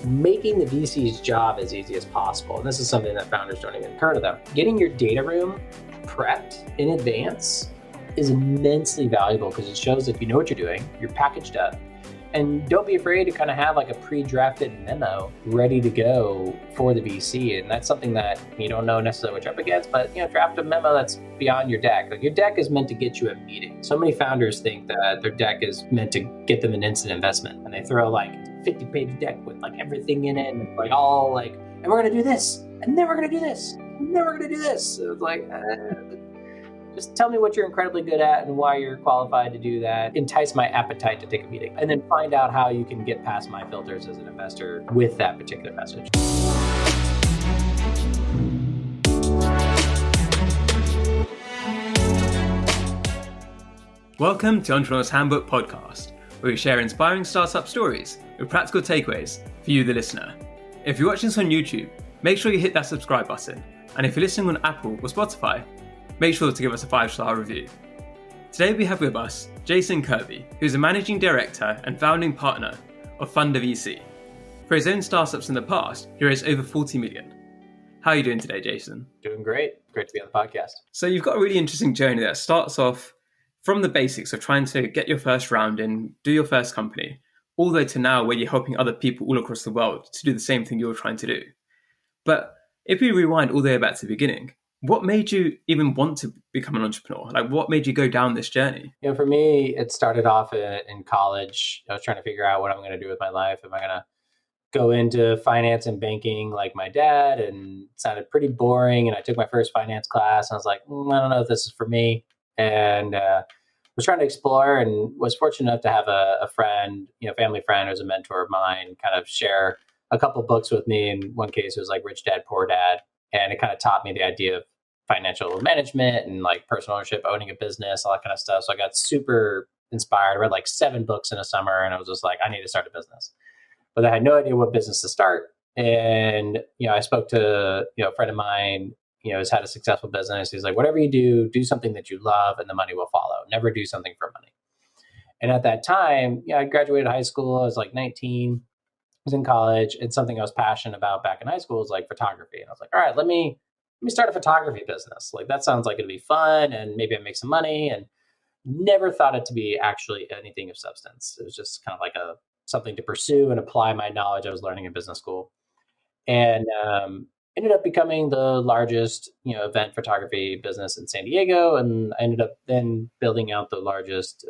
making the VC's job as easy as possible. And this is something that founders don't even heard of them. Getting your data room prepped in advance is immensely valuable because it shows that you know what you're doing, you're packaged up, and don't be afraid to kind of have like a pre-drafted memo ready to go for the VC. And that's something that you don't know necessarily what you're up against, but draft a memo that's beyond your deck. Like your deck is meant to get you a meeting. So many founders think that their deck is meant to get them an instant investment, and they throw like 50-page deck with like everything in it, and like all like, and we're gonna do this, and then we're gonna do this, and then we're gonna do this. So it's like, just tell me what you're incredibly good at and why you're qualified to do that. Entice my appetite to take a meeting, and then find out how you can get past my filters as an investor with that particular message. Welcome to Entrepreneur's Handbook Podcast, where we share inspiring startup stories with practical takeaways for you, the listener. If you're watching this on YouTube, make sure you hit that subscribe button. And if you're listening on Apple or Spotify, make sure to give us a 5-star review. Today we have with us Jason Kirby, who's a managing director and founding partner of Thunder.vc. For his own startups in the past, he raised over 40 million. How are you doing today, Jason? Doing great. Great to be on the podcast. So you've got a really interesting journey that starts off from the basics of trying to get your first round in, do your first company, all the way to now where you're helping other people all across the world to do the same thing you're trying to do. But if we rewind all the way back to the beginning, what made you even want to become an entrepreneur? Like, what made you go down this journey? For me, it started off in college. I was trying to figure out what I'm going to do with my life. Am I going to go into finance and banking like my dad? And it sounded pretty boring. And I took my first finance class, and I was like, I don't know if this is for me. And was trying to explore, and was fortunate enough to have a friend, family friend who's a mentor of mine, kind of share a couple books with me. In one case, it was like Rich Dad, Poor Dad. And it kind of taught me the idea of financial management and like personal ownership, owning a business, all that kind of stuff. So I got super inspired. I read like 7 books in a summer, and I was just like, I need to start a business. But I had no idea what business to start. And, I spoke to, a friend of mine, has had a successful business. He's like, whatever you do something that you love and the money will follow. Never do something for money. And at that time, I graduated high school. I was like 19. I was in college. And something I was passionate about back in high school was like photography. And I was like, all right, let me start a photography business. Like that sounds like it'd be fun, and maybe I'd make some money. And never thought it to be actually anything of substance. It was just kind of like something to pursue and apply my knowledge I was learning in business school. And ended up becoming the largest, event photography business in San Diego. And I ended up then building out the largest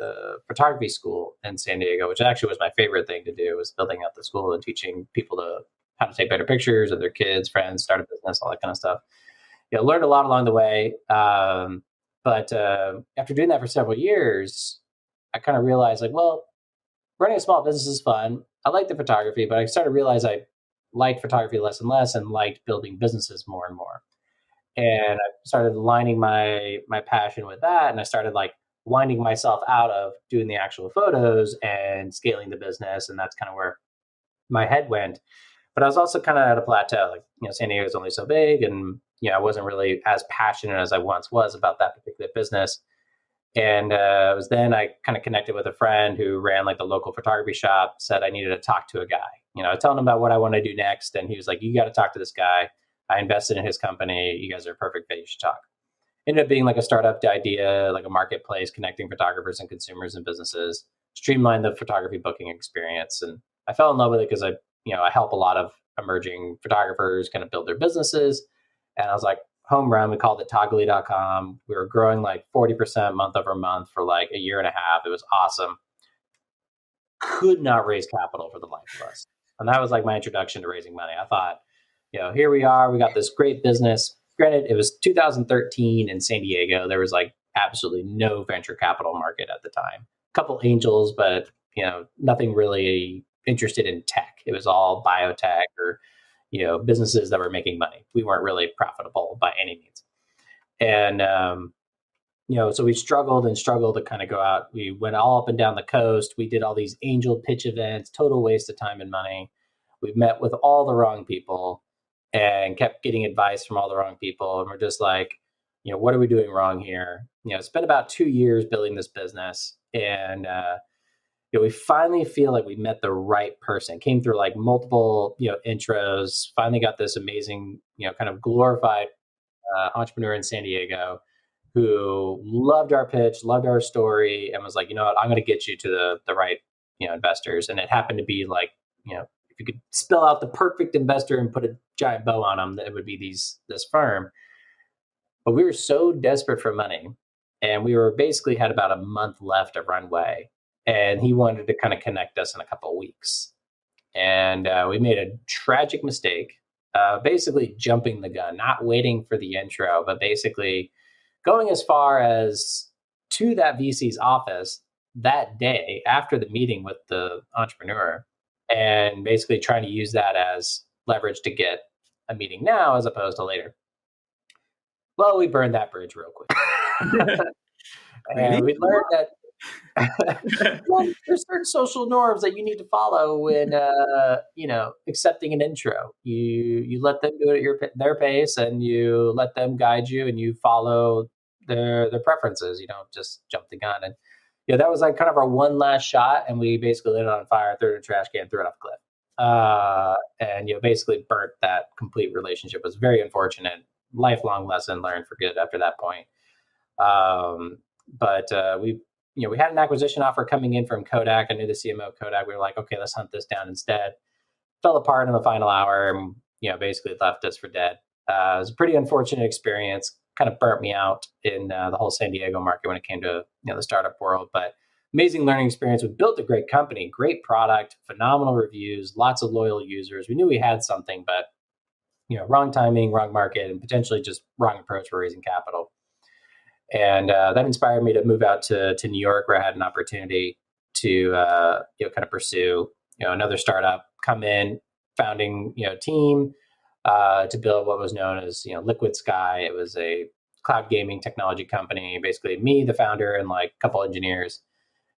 photography school in San Diego, which actually was my favorite thing to do, was building out the school and teaching people how to take better pictures of their kids, friends, start a business, all that kind of stuff. Learned a lot along the way. But after doing that for several years, I kind of realized like, well, running a small business is fun. I like the photography, but I started to realize I liked photography less and less, and liked building businesses more and more. And I started aligning my passion with that. And I started like winding myself out of doing the actual photos and scaling the business. And that's kind of where my head went. But I was also kind of at a plateau. Like, San Diego is only so big, and I wasn't really as passionate as I once was about that particular business. And it was then I kind of connected with a friend who ran like the local photography shop, said I needed to talk to a guy. I was telling him about what I want to do next. And he was like, you got to talk to this guy. I invested in his company. You guys are a perfect fit. You should talk. Ended up being like a startup idea, like a marketplace connecting photographers and consumers and businesses, streamlined the photography booking experience. And I fell in love with it because I help a lot of emerging photographers kind of build their businesses. And I was like, home run. We called it toggly.com. We were growing like 40% month over month for like a year and a half. It was awesome. Could not raise capital for the life of us. And that was like my introduction to raising money. I thought, here we are. We got this great business. Granted, it was 2013 in San Diego. There was like absolutely no venture capital market at the time. A couple angels, but nothing really interested in tech. It was all biotech or businesses that were making money. We weren't really profitable by any means. And so we struggled to kind of go out. We went all up and down the coast. We did all these angel pitch events, total waste of time and money. We met with all the wrong people and kept getting advice from all the wrong people. And we're just like, what are we doing wrong here? Spent about 2 years building this business. And we finally feel like we met the right person. Came through like multiple, intros. Finally got this amazing, kind of glorified entrepreneur in San Diego who loved our pitch, loved our story, and was like, you know what, I'm going to get you to the right, investors. And it happened to be like, if you could spell out the perfect investor and put a giant bow on them, that it would be this firm. But we were so desperate for money, and we were basically had about a month left of runway, and he wanted to kind of connect us in a couple of weeks. And we made a tragic mistake, basically jumping the gun, not waiting for the intro, but basically going as far as to that VC's office that day after the meeting with the entrepreneur, and basically trying to use that as leverage to get a meeting now as opposed to later. Well, we burned that bridge real quick. Really? And we learned that well, there's certain social norms that you need to follow when accepting an intro. You let them do it at their pace, and you let them guide you, and you follow their preferences. You don't just jump the gun. And that was like kind of our one last shot, and we basically lit it on fire, threw it in a trash can, threw it off a cliff, and basically burnt that complete relationship. It was very unfortunate. Lifelong lesson learned for good after that point. But we had an acquisition offer coming in from Kodak. I knew the CMO of Kodak. We were like, okay, let's hunt this down instead. Fell apart in the final hour, and basically left us for dead. It was a pretty unfortunate experience. Kind of burnt me out in the whole San Diego market when it came to the startup world. But amazing learning experience. We built a great company, great product, phenomenal reviews, lots of loyal users. We knew we had something, but wrong timing, wrong market, and potentially just wrong approach for raising capital. And that inspired me to move out to New York, where I had an opportunity to kind of pursue another startup, come in, founding team to build what was known as Liquid Sky. It was a cloud gaming technology company. Basically, me, the founder, and like a couple engineers.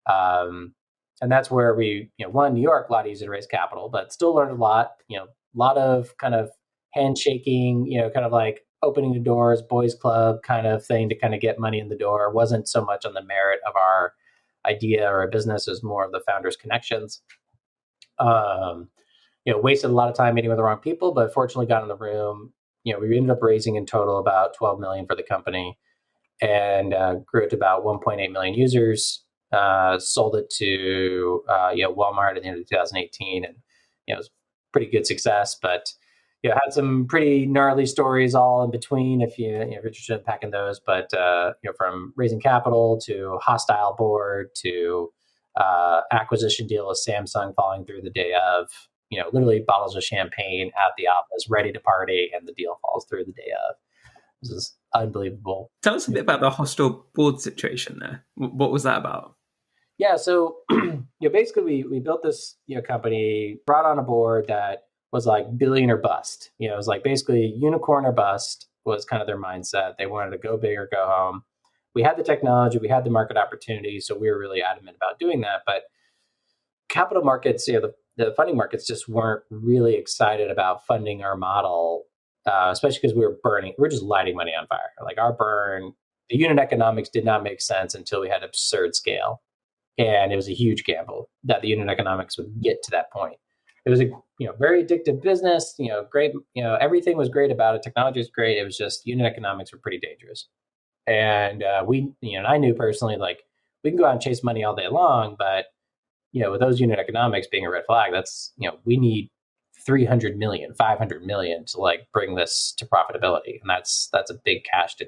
And that's where we New York, a lot easier to raise capital, but still learned a lot. A lot of kind of handshaking, kind of like opening the doors, boys club kind of thing to kind of get money in the door. It wasn't so much on the merit of our idea or a business, as more of the founders' connections. Wasted a lot of time meeting with the wrong people, but fortunately got in the room. We ended up raising in total about 12 million for the company, and grew it to about 1.8 million users. Sold it to Walmart at the end of 2018, and it was pretty good success, but had some pretty gnarly stories all in between if you're interested in packing those. But from raising capital to hostile board to acquisition deal with Samsung falling through the day of, literally bottles of champagne at the office, ready to party, and the deal falls through the day of. This is unbelievable. Tell us a bit about the hostile board situation there. What was that about? Yeah, so basically we built this company, brought on a board that was like billion or bust. It was like basically unicorn or bust was kind of their mindset. They wanted to go big or go home. We had the technology, we had the market opportunity, so we were really adamant about doing that. But capital markets, the funding markets just weren't really excited about funding our model, especially because we were just lighting money on fire. Like our burn, the unit economics did not make sense until we had absurd scale. And it was a huge gamble that the unit economics would get to that point. It was a very addictive business. Great. Everything was great about it. Technology was great. It was just unit economics were pretty dangerous. And and I knew personally, like, we can go out and chase money all day long, but with those unit economics being a red flag, that's we need 300 million, 500 million to like bring this to profitability, and that's a big cash to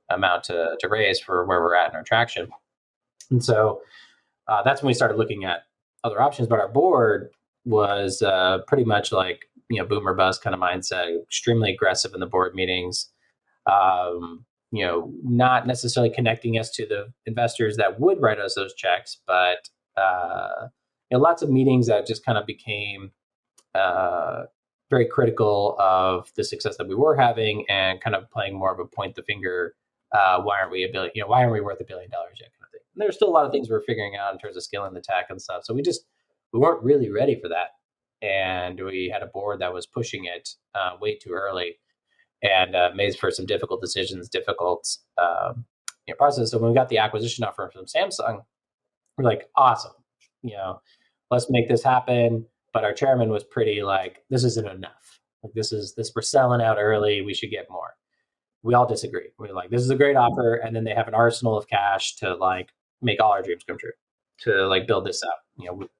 amount to raise for where we're at in our traction. And so that's when we started looking at other options. But our board was pretty much like boom or bust kind of mindset, extremely aggressive in the board meetings. Not necessarily connecting us to the investors that would write us those checks, but lots of meetings that just kind of became very critical of the success that we were having, and kind of playing more of a point the finger. Why aren't we a billion? Why aren't we worth $1 billion yet? Kind of thing. And there's still a lot of things we're figuring out in terms of scaling the tech and stuff. So we weren't really ready for that, and we had a board that was pushing it way too early, and made for some difficult decisions, difficult process. So when we got the acquisition offer from Samsung, we're like, awesome. let's make this happen. But our chairman was pretty like, this isn't enough. Like this, we're selling out early. We should get more. We all disagree. We're like, this is a great offer. And then they have an arsenal of cash to like make all our dreams come true, to like build this up.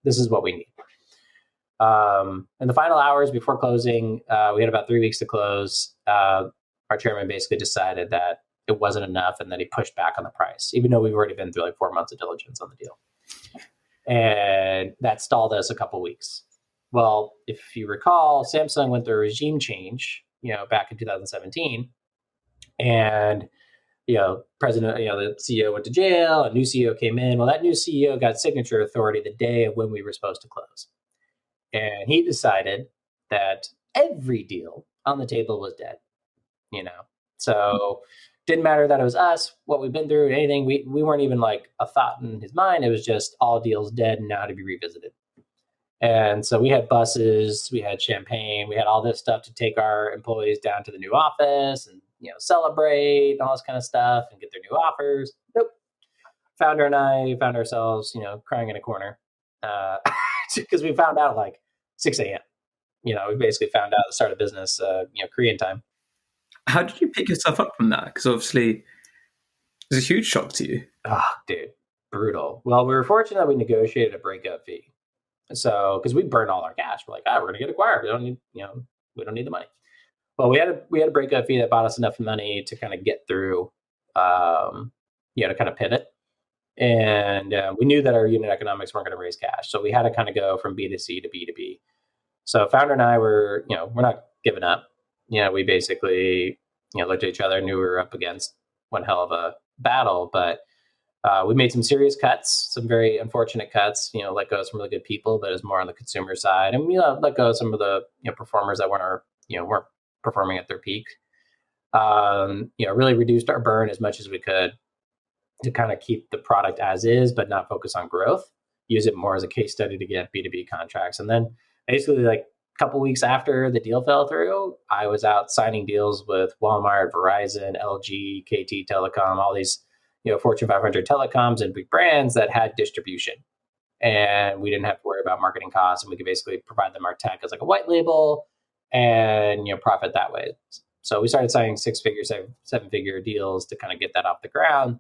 This is what we need. In the final hours before closing, we had about 3 weeks to close. Our chairman basically decided that it wasn't enough and that he pushed back on the price, even though we've already been through like 4 months of diligence on the deal. And that stalled us a couple weeks. Well, if you recall, Samsung went through a regime change, back in 2017. And, president, the CEO went to jail, a new CEO came in. Well, that new CEO got signature authority the day of when we were supposed to close. And he decided that every deal on the table was dead, So didn't matter that it was us, what we've been through, anything. We weren't even like a thought in his mind. It was just all deals dead and now to be revisited. And so we had buses, we had champagne, we had all this stuff to take our employees down to the new office and, celebrate and all this kind of stuff and get their new offers. Nope. Founder and I found ourselves, crying in a corner because we found out like 6 a.m. We basically found out at the start of business, Korean time. How did you pick yourself up from that? Because obviously it was a huge shock to you. Oh, dude, brutal. Well, we were fortunate that we negotiated a breakup fee. So, because we burned all our cash, we're like, we're going to get acquired. We don't need, we don't need the money. Well, we had a breakup fee that bought us enough money to kind of get through, to kind of pivot. And we knew that our unit economics weren't going to raise cash. So we had to kind of go from B2C to B2B. So founder and I were, we're not giving up. We basically, looked at each other, knew we were up against one hell of a battle, but we made some serious cuts, some very unfortunate cuts, let go of some really good people, but it was more on the consumer side. And, let go of some of the, performers that weren't performing at their peak. Really reduced our burn as much as we could to kind of keep the product as is, but not focus on growth, use it more as a case study to get B2B contracts. And then basically like a couple weeks after the deal fell through, I was out signing deals with Walmart, Verizon, LG, KT Telecom, all these, Fortune 500 telecoms and big brands that had distribution. And we didn't have to worry about marketing costs, and we could basically provide them our tech as like a white label and, profit that way. So we started signing 6-figure, 7-figure deals to kind of get that off the ground.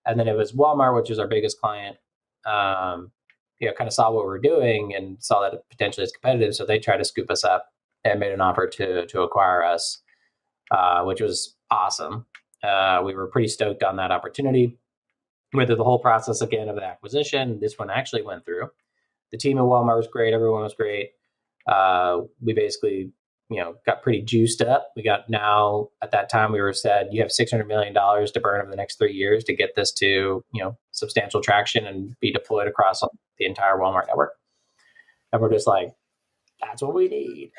And then it was Walmart, which is our biggest client, kind of saw what we were doing and saw that it potentially is competitive. So they tried to scoop us up and made an offer to acquire us, which was awesome. We were pretty stoked on that opportunity. Went through the whole process again of the acquisition. This one actually went through. The team at Walmart was great. Everyone was great. We basically, got pretty juiced up. We got now, at that time, we were said, you have $600 million to burn over the next 3 years to get this to, substantial traction and be deployed across the entire Walmart network. And we're just like, that's what we need.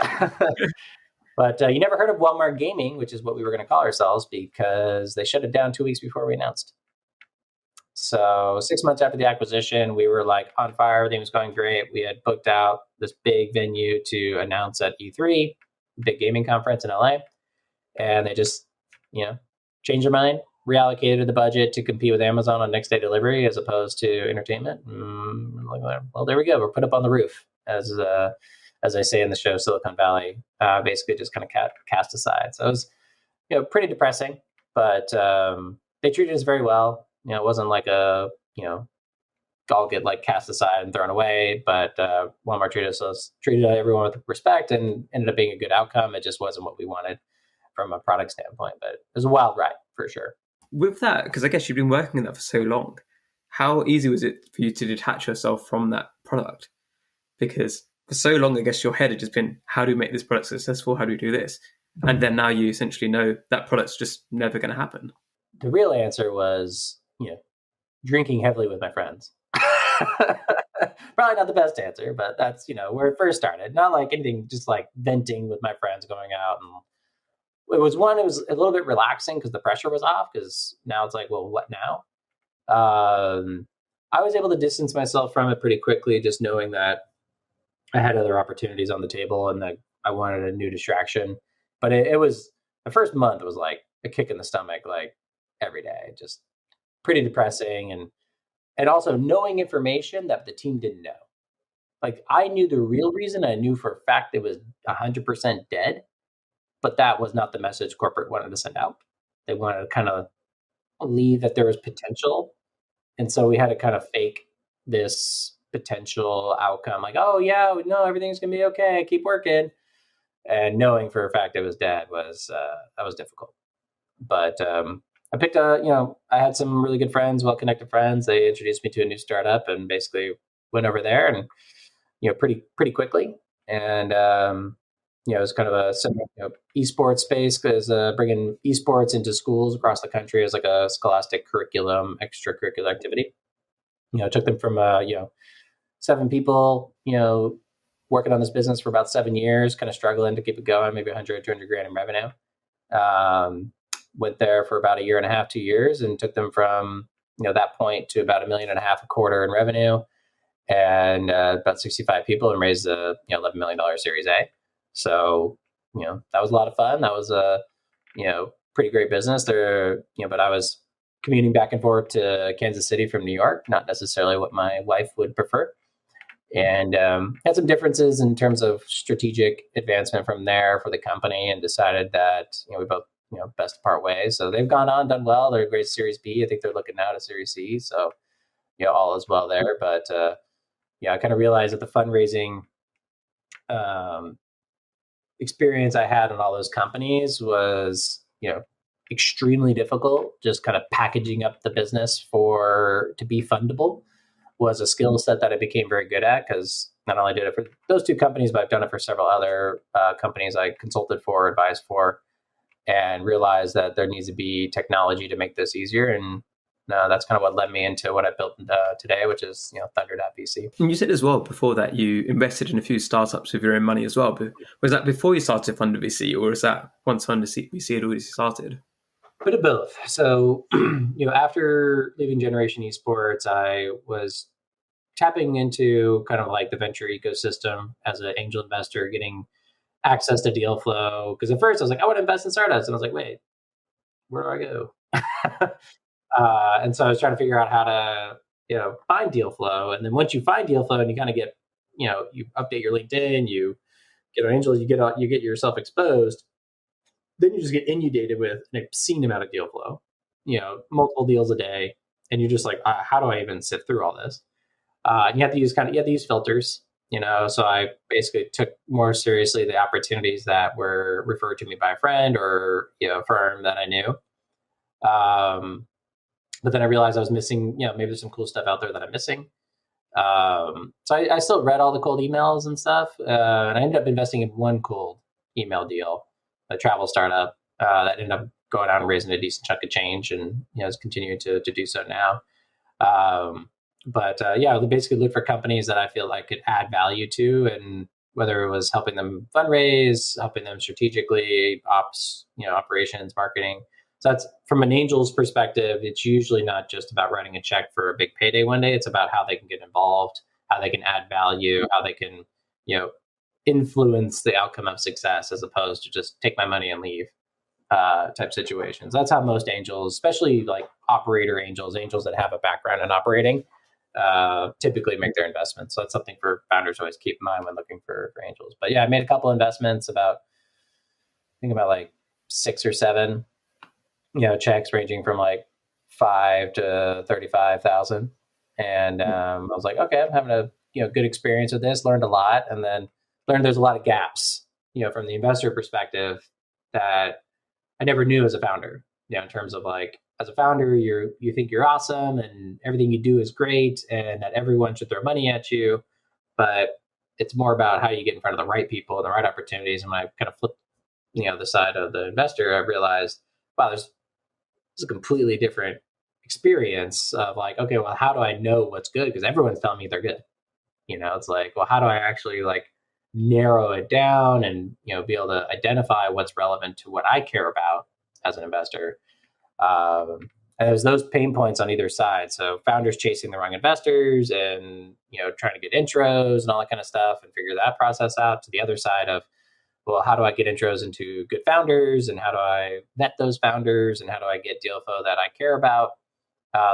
But you never heard of Walmart Gaming, which is what we were going to call ourselves, because they shut it down 2 weeks before we announced. So 6 months after the acquisition, we were like on fire. Everything was going great. We had booked out this big venue to announce at E3, big gaming conference in LA. And they just, changed their mind, reallocated the budget to compete with Amazon on next day delivery as opposed to entertainment. Well, there we go. We're put up on the roof, as I say in the show, Silicon Valley, basically just kind of cast aside. So it was, pretty depressing, but they treated us very well. It wasn't like all get like cast aside and thrown away, but Walmart treated everyone with respect and ended up being a good outcome. It just wasn't what we wanted from a product standpoint, but it was a wild ride for sure. With that, because I guess you've been working on that for so long, how easy was it for you to detach yourself from that product? Because for so long, I guess your head had just been, how do we make this product successful? How do we do this? And then now you essentially know that product's just never going to happen. The real answer was, drinking heavily with my friends. Probably not the best answer, but that's, where it first started. Not like anything, just like venting with my friends, going out. And it was a little bit relaxing because the pressure was off, because now it's like, well, what now? I was able to distance myself from it pretty quickly, just knowing that I had other opportunities on the table and that I wanted a new distraction. But it was, the first month was like a kick in the stomach, like every day, just pretty depressing. and also knowing information that the team didn't know. Like I knew the real reason. I knew for a fact it was 100% dead, but that was not the message corporate wanted to send out. They wanted to kind of believe that there was potential. And so we had to kind of fake this potential outcome like, oh, yeah, no, everything's going to be okay. Keep working. And knowing for a fact it was dead was that was difficult. But I picked I had some really good friends, well-connected friends. They introduced me to a new startup and basically went over there and, pretty quickly. And, it was kind of a similar, esports space because bringing esports into schools across the country is like a scholastic curriculum, extracurricular activity. It took them from, 7 people, working on this business for about 7 years, kind of struggling to keep it going, maybe 100, 200 grand in revenue. Went there for about a year and a half, 2 years, and took them from, that point to about $1.5 million a quarter in revenue and about 65 people and raised a $11 million Series A. So, that was a lot of fun. That was a, pretty great business there, but I was commuting back and forth to Kansas City from New York, not necessarily what my wife would prefer. And had some differences in terms of strategic advancement from there for the company and decided that, we both, best to part ways. So they've gone on, done well. They're a great Series B. I think they're looking now to Series C. So, all is well there. But, I kind of realized that the fundraising experience I had in all those companies was, extremely difficult. Just kind of packaging up the business to be fundable was a skill set that I became very good at because not only did it for those 2 companies, but I've done it for several other companies I consulted for, advised for, and realized that there needs to be technology to make this easier. And that's kind of what led me into what I built today, which is Thunder.vc. And you said as well before that you invested in a few startups with your own money as well. But was that before you started Thunder.vc, or was that once Thunder.vc had already started? Bit of both. So, after leaving Generation Esports, I was tapping into kind of like the venture ecosystem as an angel investor, getting access to deal flow. Because at first I was like, I want to invest in startups. And I was like, wait, where do I go? And so I was trying to figure out how to, find deal flow. And then once you find deal flow and you kind of get, you update your LinkedIn, you get on Angel, you get yourself exposed, then you just get inundated with an obscene amount of deal flow, multiple deals a day. And you're just like, how do I even sift through all this? And you have to use filters, so I basically took more seriously the opportunities that were referred to me by a friend or, a firm that I knew. But then I realized I was missing, maybe there's some cool stuff out there that I'm missing. So I still read all the cold emails and stuff. And I ended up investing in one cold email deal, a travel startup that ended up going out and raising a decent chunk of change and, is continuing to do so now. But I basically look for companies that I feel like could add value to, and whether it was helping them fundraise, helping them strategically, ops, operations, marketing. So that's from an angel's perspective. It's usually not just about writing a check for a big payday one day. It's about how they can get involved, how they can add value, how they can, influence the outcome of success as opposed to just take my money and leave type situations. That's how most angels, especially like operator angels that have a background in operating, typically make their investments. So that's something for founders to always keep in mind when looking for angels. But I made a couple investments about like 6 or 7, checks ranging from like 5 to 35,000. And I was like, okay, I'm having a good experience with this, learned a lot, and then learned there's a lot of gaps, from the investor perspective that I never knew as a founder, in terms of like, as a founder, you think you're awesome and everything you do is great and that everyone should throw money at you, but it's more about how you get in front of the right people and the right opportunities. And when I kind of flipped, the side of the investor, I realized, wow, there's a completely different experience of like, okay, well, how do I know what's good? Because everyone's telling me they're good. It's like, well, how do I actually like narrow it down and, be able to identify what's relevant to what I care about as an investor? And there's those pain points on either side. So founders chasing the wrong investors and, trying to get intros and all that kind of stuff and figure that process out, to the other side of, well, how do I get intros into good founders and how do I vet those founders and how do I get deal flow that I care about?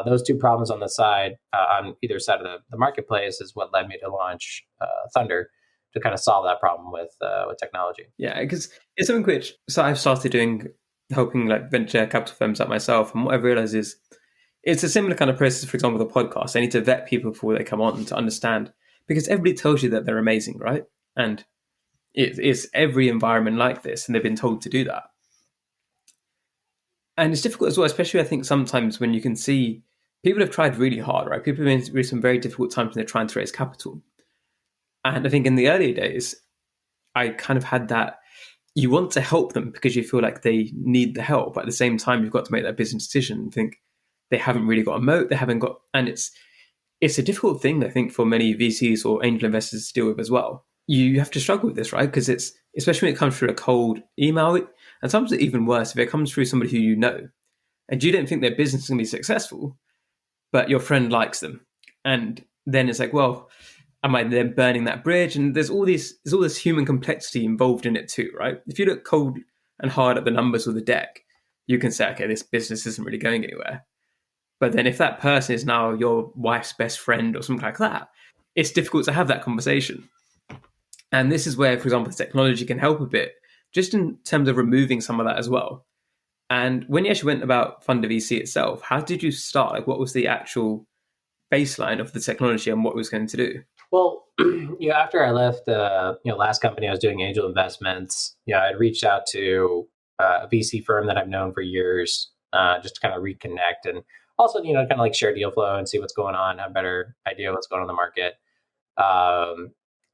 those two problems on the side, on either side of the marketplace, is what led me to launch Thunder, to kind of solve that problem with technology. Yeah, because it's something which, so I've started doing, helping like venture capital firms like myself, and what I've realized is it's a similar kind of process. For example, the podcast, I need to vet people before they come on to understand, because everybody tells you that they're amazing, right? And it's every environment like this, and they've been told to do that. And it's difficult as well, especially I think sometimes when you can see people have tried really hard, right? People have been through some very difficult times when they're trying to raise capital. And I think in the earlier days, I kind of had that, you want to help them because you feel like they need the help. But at the same time, you've got to make that business decision and think they haven't really got a moat. They haven't got, and it's a difficult thing, I think, for many VCs or angel investors to deal with as well. You have to struggle with this, right? Because it's, especially when it comes through a cold email, and sometimes it's even worse if it comes through somebody who you know, and you don't think their business is going to be successful, but your friend likes them. And then it's like, well, am I then burning that bridge? And there's all this human complexity involved in it too, right? If you look cold and hard at the numbers or the deck, you can say, okay, this business isn't really going anywhere. But then if that person is now your wife's best friend or something like that, it's difficult to have that conversation. And this is where, for example, technology can help a bit, just in terms of removing some of that as well. And when you actually went about Thunder.vc itself, how did you start? Like, what was the actual baseline of the technology and what it was going to do? Well, after I left last company I was doing, angel investments, I'd reached out to a VC firm that I've known for years, just to kind of reconnect, and also, kind of like share deal flow and see what's going on, have a better idea of what's going on in the market.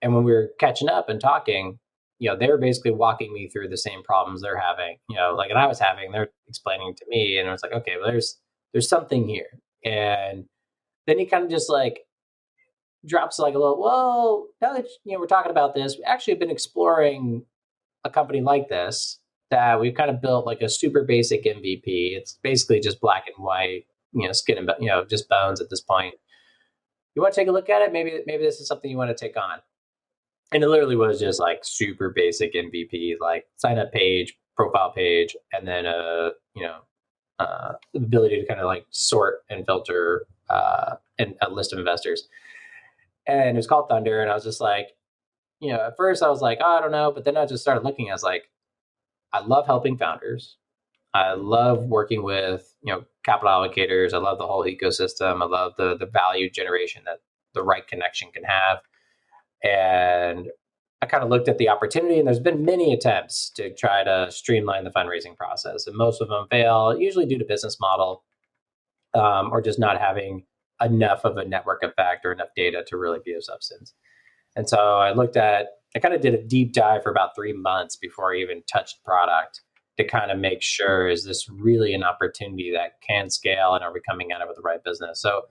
And when we were catching up and talking, they were basically walking me through the same problems they're having, and I was having, they're explaining to me, and I was like, okay, well, there's something here. And then he kind of just like drops like a little, well, now that, we're talking about this, we actually have been exploring a company like this, that we've kind of built like a super basic MVP. It's basically just black and white, skin and, just bones at this point. You want to take a look at it? Maybe this is something you want to take on. And it literally was just like super basic MVP, like sign up page, profile page, and then the ability to kind of like sort and filter and a list of investors. And it was called Thunder. And I was just like, at first I was like, oh, I don't know. But then I just started looking. I was like, I love helping founders. I love working with, capital allocators. I love the whole ecosystem. I love the value generation that the right connection can have. And I kind of looked at the opportunity, and there's been many attempts to try to streamline the fundraising process. And most of them fail, usually due to business model, or just not having enough of a network effect or enough data to really be of substance. And so I kind of did a deep dive for about 3 months before I even touched product, to kind of make sure, is this really an opportunity that can scale, and are we coming at it with the right business? So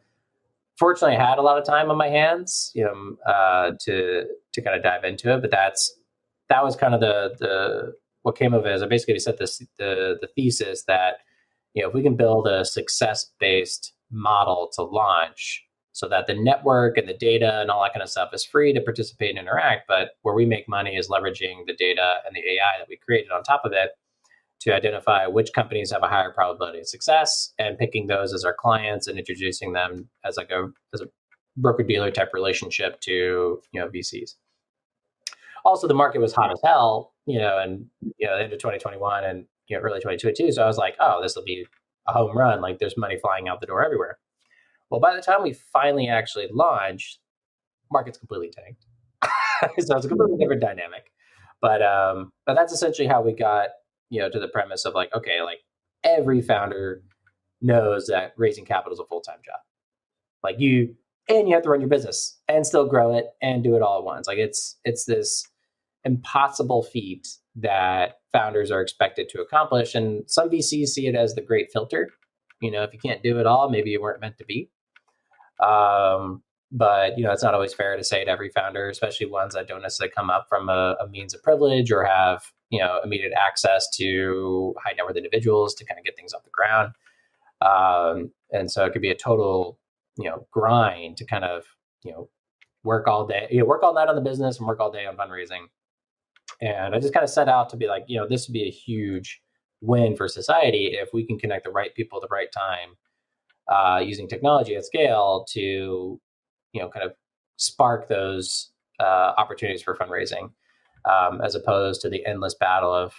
fortunately, I had a lot of time on my hands, to kind of dive into it. But that was kind of the what came of it. Is I basically set the thesis that, if we can build a success-based model to launch, so that the network and the data and all that kind of stuff is free to participate and interact, but where we make money is leveraging the data and the AI that we created on top of it to identify which companies have a higher probability of success, and picking those as our clients and introducing them as a broker-dealer type relationship to, VCs. Also, the market was hot as hell, and the end of 2021 and early 2022. So I was like, oh, this will be a home run. Like, there's money flying out the door everywhere. Well, by the time we finally actually launched, market's completely tanked. So it's a completely different dynamic. But that's essentially how we got, to the premise of like, okay, like every founder knows that raising capital is a full-time job. Like you have to run your business and still grow it and do it all at once. Like it's this impossible feat that founders are expected to accomplish. And some VCs see it as the great filter. If you can't do it all, maybe you weren't meant to be. But it's not always fair to say to every founder, especially ones that don't necessarily come up from a means of privilege or have, immediate access to high net worth individuals to kind of get things off the ground. And so it could be a total, grind to kind of, work all day, work all night on the business and work all day on fundraising. And I just kind of set out to be like, this would be a huge win for society if we can connect the right people at the right time, using technology at scale to, kind of spark those opportunities for fundraising, as opposed to the endless battle of,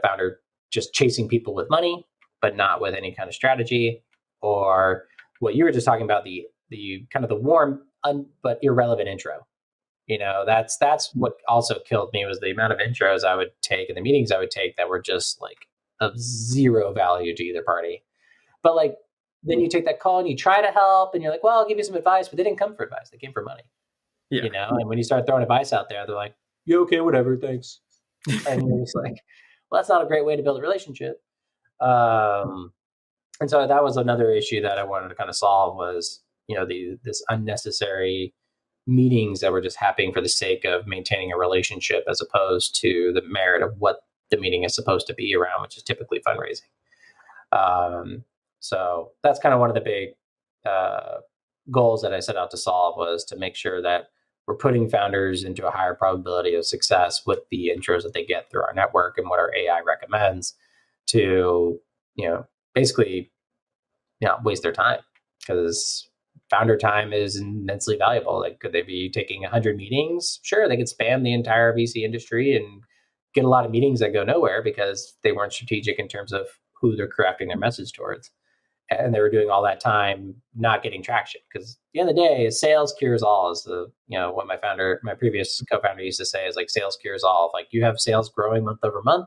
founder just chasing people with money, but not with any kind of strategy, or what you were just talking about, the kind of the warm but irrelevant intro. That's what also killed me, was the amount of intros I would take and the meetings I would take that were just like of zero value to either party. But like, then you take that call and you try to help and you're like, well, I'll give you some advice, but they didn't come for advice. They came for money. Yeah. And when you start throwing advice out there, they're like, yeah, okay, whatever, thanks. And you're just like, well, that's not a great way to build a relationship. And so that was another issue that I wanted to kind of solve, was, this unnecessary meetings that were just happening for the sake of maintaining a relationship, as opposed to the merit of what the meeting is supposed to be around, which is typically fundraising. So that's kind of one of the big goals that I set out to solve, was to make sure that we're putting founders into a higher probability of success with the intros that they get through our network and what our AI recommends, to, basically, not waste their time, because founder time is immensely valuable. Like, could they be taking 100 meetings? Sure, they could spam the entire VC industry and get a lot of meetings that go nowhere because they weren't strategic in terms of who they're crafting their message towards. And they were doing all that time not getting traction, because at the end of the day, sales cures all, is the, what my previous co-founder used to say, is like, sales cures all. If, like, you have sales growing month over month,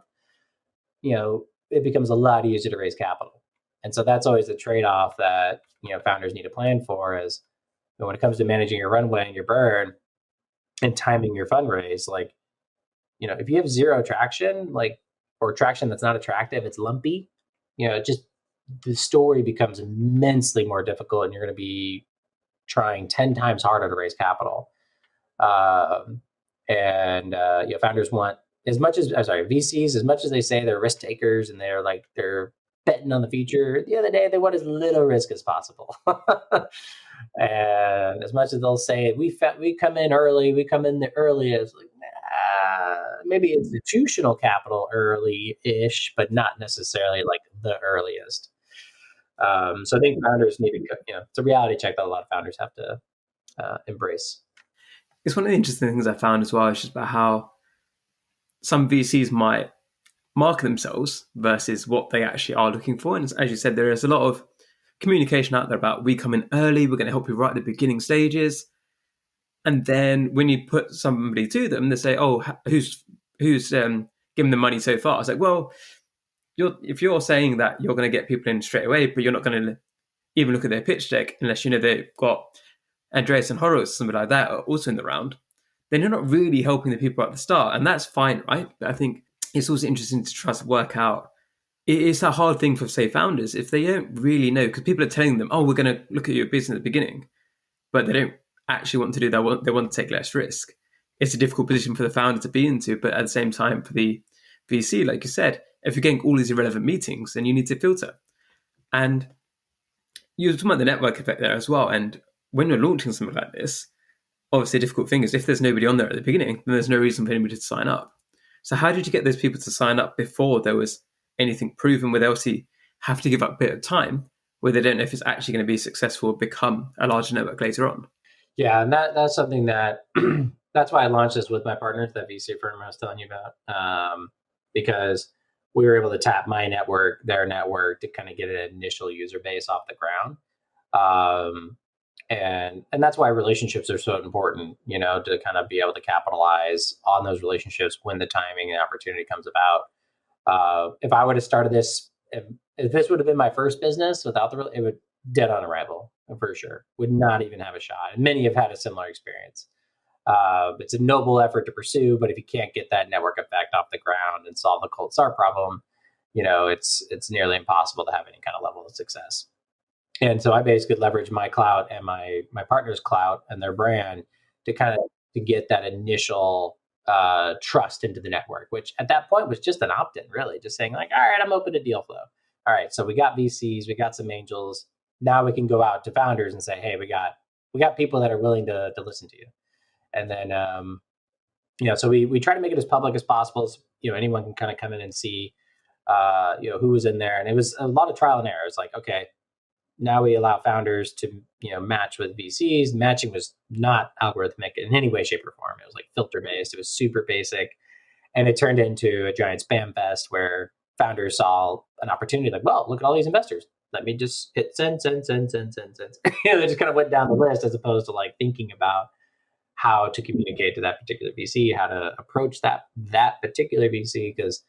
it becomes a lot easier to raise capital. And so that's always the trade-off that, founders need to plan for, is, when it comes to managing your runway and your burn and timing your fundraise, like, if you have zero traction, like, or traction that's not attractive, it's lumpy, just the story becomes immensely more difficult, and you're going to be trying 10 times harder to raise capital. Founders want, VCs, as much as they say they're risk takers and they're betting on the future, at the end of the day, they want as little risk as possible. And as much as they'll say, we come in early, we come in the earliest, like, maybe institutional capital early-ish, but not necessarily like the earliest. So I think founders need to, it's a reality check that a lot of founders have to embrace. It's one of the interesting things I found as well, is just about how some VCs might market themselves versus what they actually are looking for. And as you said, there is a lot of communication out there about, we come in early, we're going to help you right at the beginning stages. And then when you put somebody to them, they say, oh, who's given them money so far? It's like, well, if you're saying that you're going to get people in straight away, but you're not going to even look at their pitch deck unless they've got Andreas and Horowitz, something like that, are also in the round, then you're not really helping the people at the start. And that's fine, right? But I think it's also interesting to try to work out. It's a hard thing for, say, founders, if they don't really know, because people are telling them, oh, we're going to look at your business at the beginning, but they don't actually want to do that. They want to take less risk. It's a difficult position for the founder to be into, but at the same time, for the VC, like you said, if you're getting all these irrelevant meetings, then you need to filter. And you're talking about the network effect there as well. And when you're launching something like this, obviously a difficult thing is, if there's nobody on there at the beginning, then there's no reason for anybody to sign up. So how did you get those people to sign up before there was anything proven, where they obviously have to give up a bit of time, where they don't know if it's actually going to be successful or become a larger network later on? Yeah, and that's something that that's why I launched this with my partners, that VC firm I was telling you about, because we were able to tap my network, their network, to kind of get an initial user base off the ground. And that's why relationships are so important, to kind of be able to capitalize on those relationships when the timing and opportunity comes about. If I would have started this, if this would have been my first business without it would dead on arrival, for sure. Would not even have a shot. And many have had a similar experience. It's a noble effort to pursue, but if you can't get that network effect off the ground and solve the cold start problem, it's nearly impossible to have any kind of level of success. And so I basically leveraged my clout and my partner's clout and their brand to kind of to get that initial trust into the network, which at that point was just an opt-in, really, just saying like, all right, I'm open to deal flow. All right, so we got VCs, we got some angels. Now we can go out to founders and say, hey, we got people that are willing to listen to you. And then, so we try to make it as public as possible. So, anyone can kind of come in and see, who was in there. And it was a lot of trial and error. It's like, okay, now we allow founders to, match with VCs. Matching was not algorithmic in any way, shape, or form. It was like filter based. It was super basic. And it turned into a giant spam fest where founders saw an opportunity like, well, look at all these investors. Let me just hit send. They just kind of went down the list as opposed to like thinking about how to communicate to that particular VC, how to approach that particular VC. Because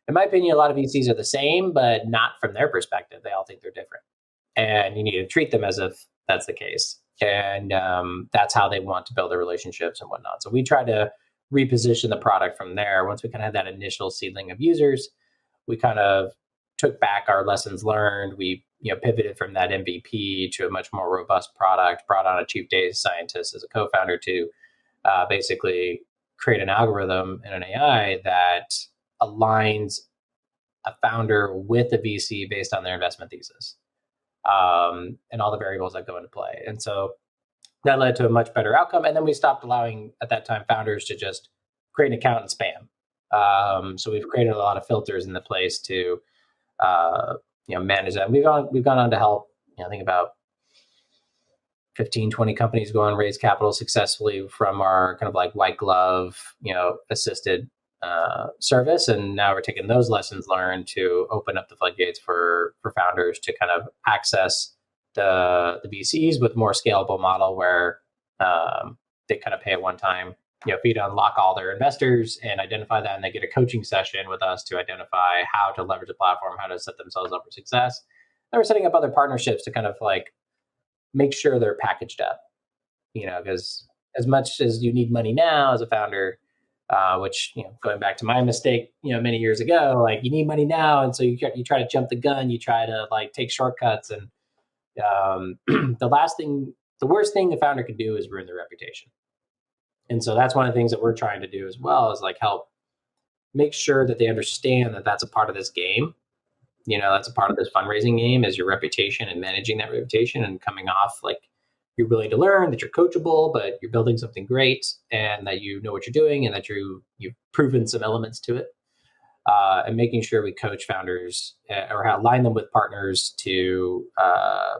in my opinion, a lot of VCs are the same, but not from their perspective. They all think they're different. And you need to treat them as if that's the case. And that's how they want to build their relationships and whatnot. So we try to reposition the product from there. Once we kind of had that initial seedling of users, we kind of took back our lessons learned. We pivoted from that MVP to a much more robust product, brought on a chief data scientist as a co-founder to basically create an algorithm and an AI that aligns a founder with a VC based on their investment thesis and all the variables that go into play. And so that led to a much better outcome. And then we stopped allowing, at that time, founders to just create an account and spam. So we've created a lot of filters in the place to manage that. We've gone on to help, I think about 15, 20 companies go on and raise capital successfully from our kind of like white glove, assisted service. And now we're taking those lessons learned to open up the floodgates for founders to kind of access the VCs with more scalable model where they kind of pay a one-time fee to unlock all their investors and identify that, and they get a coaching session with us to identify how to leverage the platform, how to set themselves up for success. And we're setting up other partnerships to kind of like make sure they're packaged up, because as much as you need money now as a founder, which, going back to my mistake, many years ago, like you need money now. And so you try to jump the gun, you try to like take shortcuts. And the worst thing a founder could do is ruin their reputation. And so that's one of the things that we're trying to do as well, is like help make sure that they understand that that's a part of this game. That's a part of this fundraising game, is your reputation and managing that reputation and coming off like you're willing to learn, that you're coachable, but you're building something great and that you know what you're doing and that you've proven some elements to it. And making sure we coach founders or align them with partners to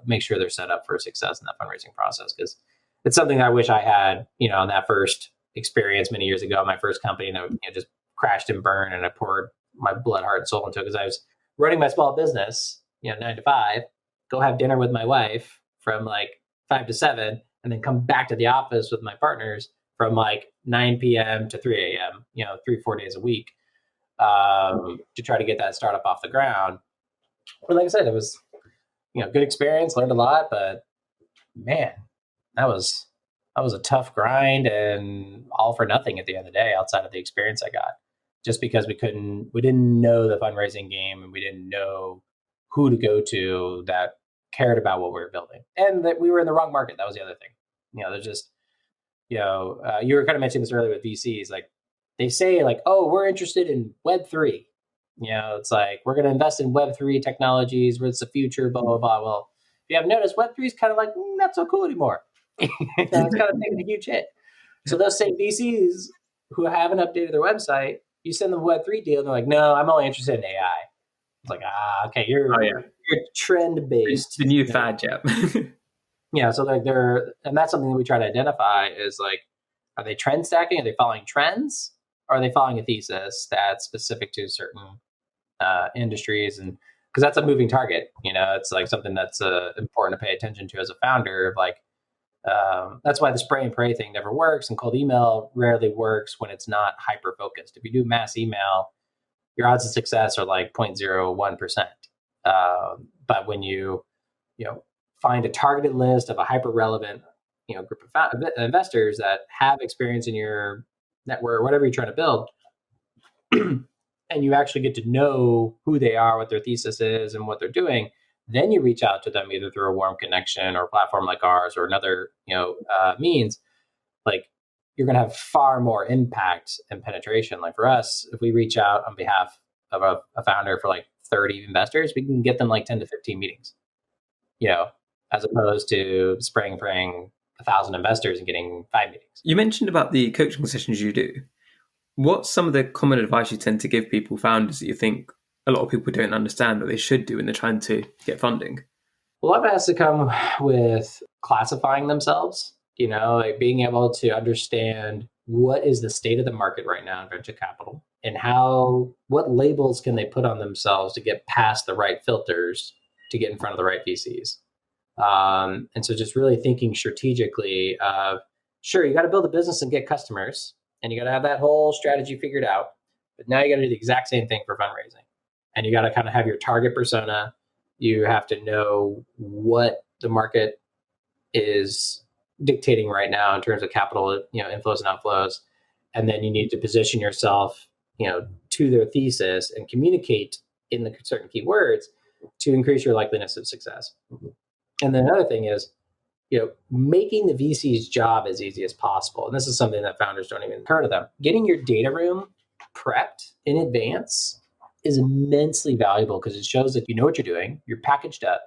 make sure they're set up for success in that fundraising process. Because it's something that I wish I had, in that first experience many years ago, my first company that just crashed and burned, and I poured my blood, heart, and soul into it because I was running my small business, 9 to 5, go have dinner with my wife from like 5 to 7, and then come back to the office with my partners from like 9 p.m. to 3 a.m., 3-4 days a week to try to get that startup off the ground. But like I said, it was, good experience, learned a lot, but man, that was a tough grind and all for nothing at the end of the day outside of the experience I got. Just because we didn't know the fundraising game and we didn't know who to go to that cared about what we were building, and that we were in the wrong market. That was the other thing. There's just, you were kind of mentioning this earlier with VCs. Like they say like, oh, we're interested in Web3. It's like, we're going to invest in Web3 technologies where it's the future, blah, blah, blah. Well, if you have noticed, Web3 is kind of like not so cool anymore. It's kind of taking a huge hit. So those same VCs who haven't updated their website, you send them a Web3 deal, and they're like, no, I'm only interested in AI. It's like, okay, you're trend based. The new fad, yeah. So like and that's something that we try to identify is like, are they trend stacking? Are they following trends? Or are they following a thesis that's specific to certain industries? And because that's a moving target, it's like something that's important to pay attention to as a founder. Of like, that's why the spray and pray thing never works, and cold email rarely works when it's not hyper focused. If you do mass email, your odds of success are like 0.01%. But when you find a targeted list of a hyper relevant group of investors that have experience in your network or whatever you're trying to build, and you actually get to know who they are, what their thesis is, and what they're doing, then you reach out to them either through a warm connection or a platform like ours or another means. Like, you're going to have far more impact and penetration. Like for us, if we reach out on behalf of a founder for like 30 investors, we can get them like 10 to 15 meetings, as opposed to spraying 1,000 investors and getting 5 meetings. You mentioned about the coaching sessions you do. What's some of the common advice you tend to give people, founders, that you think a lot of people don't understand that they should do when they're trying to get funding? A lot of it has to come with classifying themselves, like being able to understand what is the state of the market right now in venture capital and what labels can they put on themselves to get past the right filters to get in front of the right VCs. And so just really thinking strategically of, sure, you got to build a business and get customers and you got to have that whole strategy figured out. But now you got to do the exact same thing for fundraising. And you got to kind of have your target persona. You have to know what the market is dictating right now in terms of capital, inflows and outflows. And then you need to position yourself, to their thesis and communicate in the certain keywords to increase your likeliness of success. And then another thing is, making the VC's job as easy as possible. And this is something that founders don't even heard of them. Getting your data room prepped in advance is immensely valuable because it shows that you know what you're doing, you're packaged up,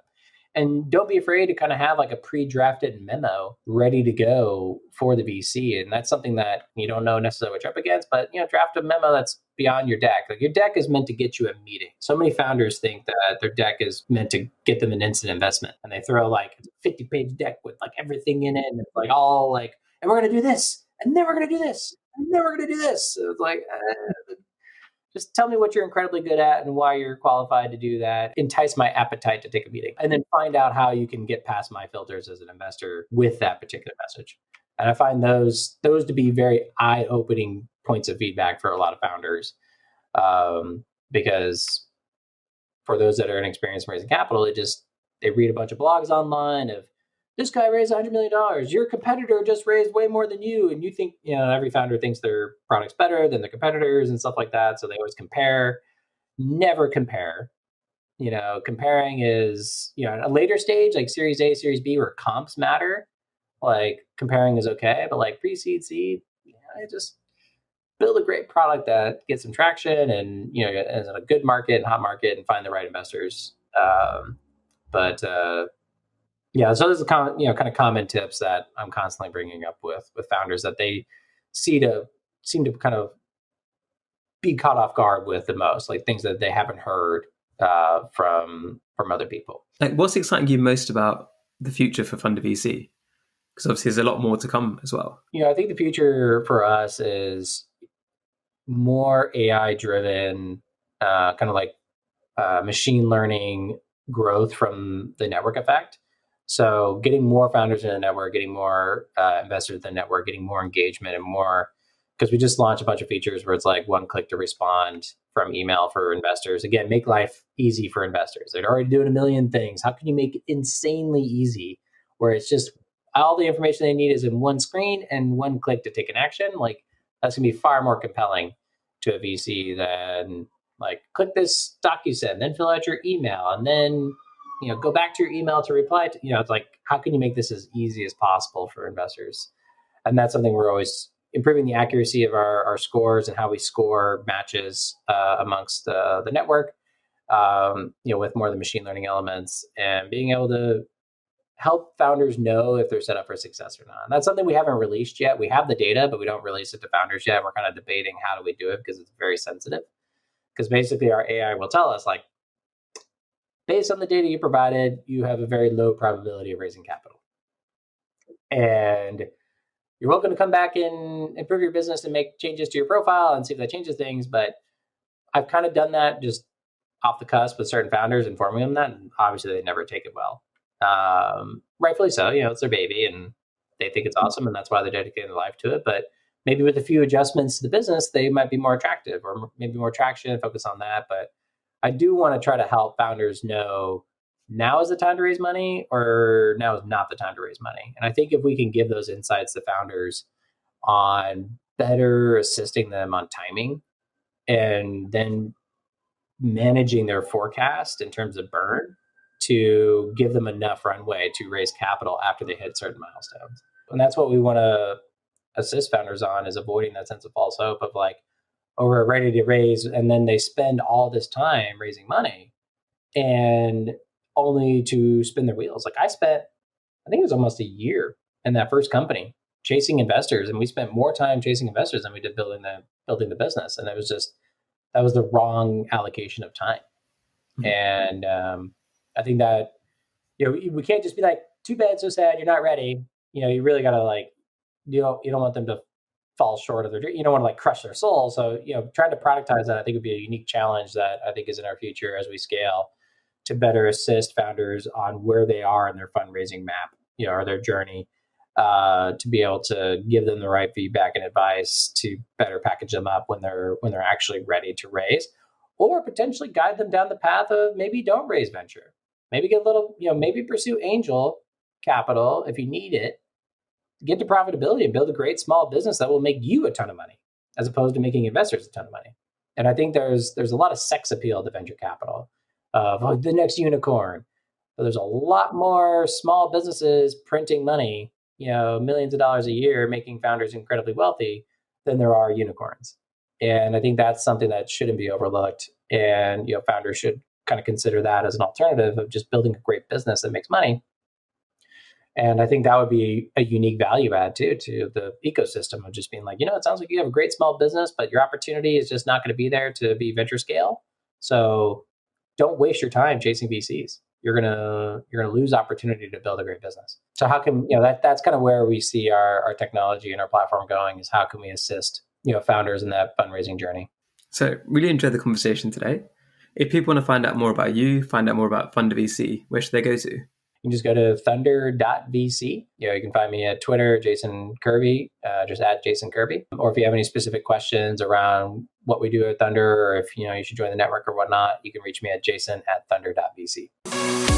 and don't be afraid to kind of have like a pre-drafted memo ready to go for the VC. And that's something that you don't know necessarily what you're up against, but draft a memo that's beyond your deck. Like your deck is meant to get you a meeting. So many founders think that their deck is meant to get them an instant investment, and they throw like a 50-page deck with like everything in it, and it's like all like, and we're going to do this, and then we're going to do this, and then we're going to do this. So it's like, just tell me what you're incredibly good at and why you're qualified to do that. Entice my appetite to take a meeting, and then find out how you can get past my filters as an investor with that particular message. And I find those to be very eye-opening points of feedback for a lot of founders, because for those that are inexperienced in raising capital, they read a bunch of blogs online of, this guy raised $100 million. Your competitor just raised way more than you. And you think, every founder thinks their product's better than the competitors and stuff like that. So they always compare. Never compare. Comparing is, at a later stage, like Series A, Series B, where comps matter. Like comparing is okay, but like pre-seed, seed, just build a great product that gets some traction and, is in a good market and hot market and find the right investors. Yeah, so there's kind of common tips that I'm constantly bringing up with founders that they seem to kind of be caught off guard with the most, like things that they haven't heard from other people. Like, what's exciting you most about the future for Thunder.vc? Because obviously there's a lot more to come as well. I think the future for us is more AI driven, kind of like machine learning growth from the network effect. So getting more founders in the network, getting more investors in the network, getting more engagement and more, because we just launched a bunch of features where it's like one click to respond from email for investors. Again, make life easy for investors. They're already doing a million things. How can you make it insanely easy where it's just all the information they need is in one screen and one click to take an action? Like that's gonna be far more compelling to a VC than like click this DocuSend, then fill out your email, and then go back to your email to reply to, it's like, how can you make this as easy as possible for investors? And that's something we're always improving, the accuracy of our scores and how we score matches amongst the network, with more of the machine learning elements and being able to help founders know if they're set up for success or not. And that's something we haven't released yet. We have the data, but we don't release it to founders yet. We're kind of debating how do we do it because it's very sensitive. Because basically our AI will tell us, like, based on the data you provided, you have a very low probability of raising capital. And you're welcome to come back and improve your business and make changes to your profile and see if that changes things. But I've kind of done that just off the cusp with certain founders, informing them that, and obviously they never take it well. Rightfully so, it's their baby and they think it's awesome and that's why they're dedicating their life to it. But maybe with a few adjustments to the business, they might be more attractive or maybe more traction, focus on that. But I do want to try to help founders know now is the time to raise money or now is not the time to raise money. And I think if we can give those insights to founders on better assisting them on timing and then managing their forecast in terms of burn to give them enough runway to raise capital after they hit certain milestones. And that's what we want to assist founders on, is avoiding that sense of false hope of like, oh, we're ready to raise, and then they spend all this time raising money and only to spin their wheels. Like I think it was almost a year in that first company chasing investors, and we spent more time chasing investors than we did building the business. And it was just, that was the wrong allocation of time. Mm-hmm. And I think that we can't just be like, too bad, so sad, you're not ready. You really got to like, you don't want them to fall short of their dream. You don't want to like crush their soul. So, trying to productize that, I think would be a unique challenge that I think is in our future as we scale to better assist founders on where they are in their fundraising map, or their journey, to be able to give them the right feedback and advice to better package them up when they're actually ready to raise, or potentially guide them down the path of maybe don't raise venture, maybe get a little, maybe pursue angel capital if you need it, get to profitability and build a great small business that will make you a ton of money as opposed to making investors a ton of money. And I think there's a lot of sex appeal to venture capital of the next unicorn. But there's a lot more small businesses printing money, millions of dollars a year, making founders incredibly wealthy than there are unicorns. And I think that's something that shouldn't be overlooked. And, founders should kind of consider that as an alternative of just building a great business that makes money. And I think that would be a unique value add too to the ecosystem of just being like, it sounds like you have a great small business, but your opportunity is just not going to be there to be venture scale. So don't waste your time chasing VCs. You're gonna lose opportunity to build a great business. So how can that's kind of where we see our technology and our platform going, is how can we assist founders in that fundraising journey. So really enjoyed the conversation today. If people want to find out more about you, find out more about Thunder.vc, where should they go to? You can just go to Thunder.vc. You can find me at Twitter, Jason Kirby, just at Jason Kirby. Or if you have any specific questions around what we do at Thunder, or if you should join the network or whatnot, you can reach me at jason@thunder.vc.